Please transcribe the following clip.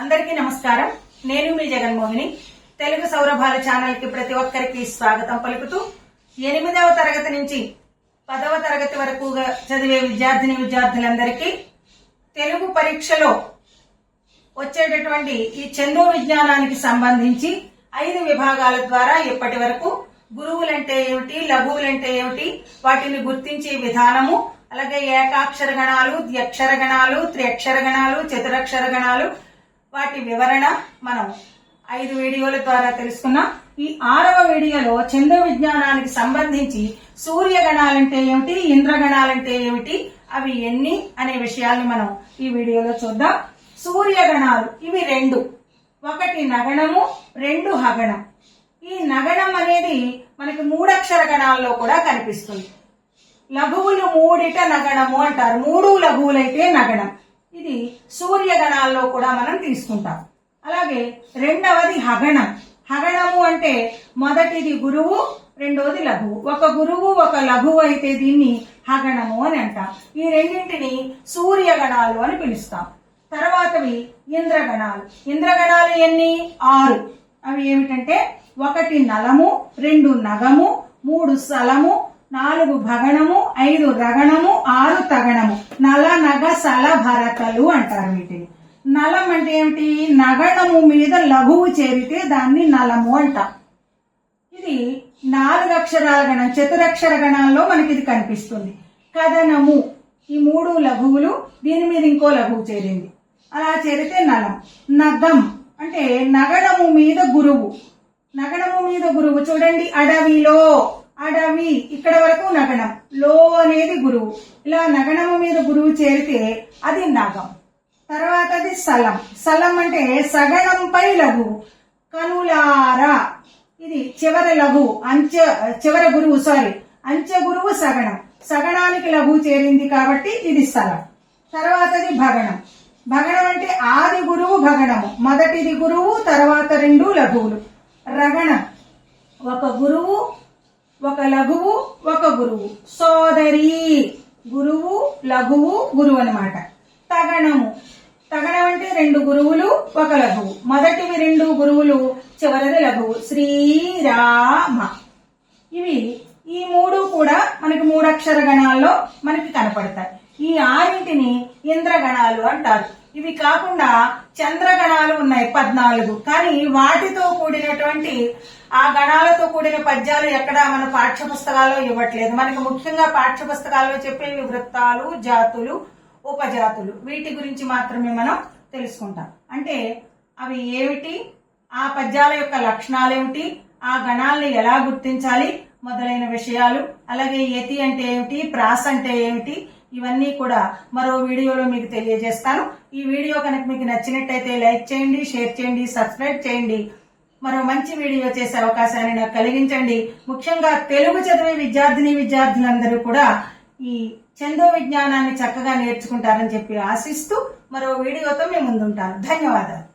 అందరికీ నమస్కారం. నేను మీ జగన్మోహిని. తెలుగు సౌరభాల ఛానల్ కి ప్రతి ఒక్కరికి స్వాగతం పలుకుతూ 8వ తరగతి నుంచి 10వ తరగతి వరకు చదివే విద్యార్థులందరికీ తెలుగు పరీక్షలో వచ్చేటటువంటి ఈ చందో విజ్ఞానానికి సంబంధించి 5 విభాగాల ద్వారా ఇప్పటి వరకు గురువులంటే ఏమిటి, లఘువులంటే ఏమిటి, వాటిని గుర్తించే విధానము, అలాగే ఏకాక్షర గణాలు, ద్వ్యక్షర గణాలు, త్రియక్షర గణాలు, చతురక్షర గణాలు, వాటి వివరణ మనం 5 వీడియోల ద్వారా తెలుసుకున్నాం. ఈ 6వ వీడియోలో చందో విజ్ఞానానికి సంబంధించి సూర్యగణాలంటే ఏమిటి, ఇంద్రగణాలంటే ఏమిటి, అవి ఎన్ని అనే విషయాల్ని మనం ఈ వీడియోలో చూద్దాం. సూర్యగణాలు ఇవి 2, ఒకటి నగణము, 2 హగణం. ఈ నగణం అనేది మనకి 3 అక్షర గణాల్లో కూడా కనిపిస్తుంది. లఘువులు 3ట నగణము అంటారు, 3 లఘువులైతే నగణం. ఇది సూర్యగణాల్లో కూడా మనం తీసుకుంటాం. అలాగే రెండవది హగణం. హగణము అంటే మొదటిది గురువు, రెండోది లఘువు. ఒక గురువు ఒక లఘువు అయితే దీన్ని హగణము అని అంటాం. ఈ రెండింటిని సూర్యగణాలు అని పిలుస్తాం. తర్వాతవి ఇంద్రగణాలు. ఇంద్రగణాలు ఎన్ని? 6. అవి ఏమిటంటే 1 నలము, 2 నగము, 3 సలము, 4 భగణము, 5 రగణము, 6 తగణము. నల, నగ, సల, భరతలు అంటారు వీటిని. నలం అంటే ఏమిటి? నగణము మీద లఘువు చేరితే దాన్ని నలము అంటాం. ఇది 4 అక్షరాల గణం. చతురక్షర గణాల్లో మనకి ఇది కనిపిస్తుంది. కథనము, ఈ 3 లఘువులు, దీని మీద ఇంకో లఘువు చేరింది, అలా చేరితే నలం. నగం అంటే నగణము మీద గురువు. నగణము మీద గురువు చూడండి, అడవిలో, అడవి ఇక్కడ వరకు నగణం, లో అనేది గురువు. ఇలా నగణము మీద గురువు చేరితే అది నగం. తర్వాతది సలం. సలం అంటే సగణంపై లఘువు. కనులారా, ఇది చివరి లఘువు, చివరి గురువు, అంచె గురువు సగణం. సగణానికి లఘువు చేరింది కాబట్టి ఇది సలం. తర్వాతది భగణం. భగణం అంటే ఆది గురువు భగణము, మొదటిది గురువు, తర్వాత 2 లఘువులు. రగణం, ఒక గురువు, ఒక లఘువు, ఒక గురువు. సోదరి, గురువు, లఘువు, గురువు అన్నమాట. తగణము. తగణం అంటే 2 గురువులు, ఒక లఘువు. మొదటివి 2 గురువులు, చివరిది లఘువు. శ్రీరామ. ఇవి ఈ 3 కూడా మనకి 3 అక్షర గణాల్లో మనకి కనపడతాయి. ఈ 6ంటిని ఇంద్రగణాలు అంటారు. ఇవి కాకుండా చంద్రగణాలు ఉన్నాయి 14. కానీ వాటితో కూడినటువంటి ఆ గణాలతో కూడిన పద్యాలు ఎక్కడ మన పాఠ్య పుస్తకాల్లో ఇవ్వట్లేదు. మనకి ముఖ్యంగా పాఠ్య పుస్తకాల్లో చెప్పేవి వృత్తాలు, జాతులు, ఉపజాతులు, వీటి గురించి మాత్రమే మనం తెలుసుకుంటాం. అంటే అవి ఏమిటి, ఆ పద్యాల యొక్క లక్షణాలు ఏమిటి, ఆ గణాలను ఎలా గుర్తించాలి మొదలైన విషయాలు, అలాగే యతి అంటే ఏమిటి, ప్రాస అంటే ఏమిటి, ఇవన్నీ కూడా మరో వీడియోలో మీకు తెలియజేస్తాను. ఈ వీడియో కనుక మీకు నచ్చినట్టయితే లైక్ చేయండి, షేర్ చేయండి, సబ్స్క్రైబ్ చేయండి. మరో మంచి వీడియో చేసే అవకాశాన్ని నాకు కలిగించండి. ముఖ్యంగా తెలుగు చదివే విద్యార్థులందరూ కూడా ఈ చందో విజ్ఞానాన్ని చక్కగా నేర్చుకుంటారని చెప్పి ఆశిస్తూ మరో వీడియోతో మేము ముందుంటాను. ధన్యవాదాలు.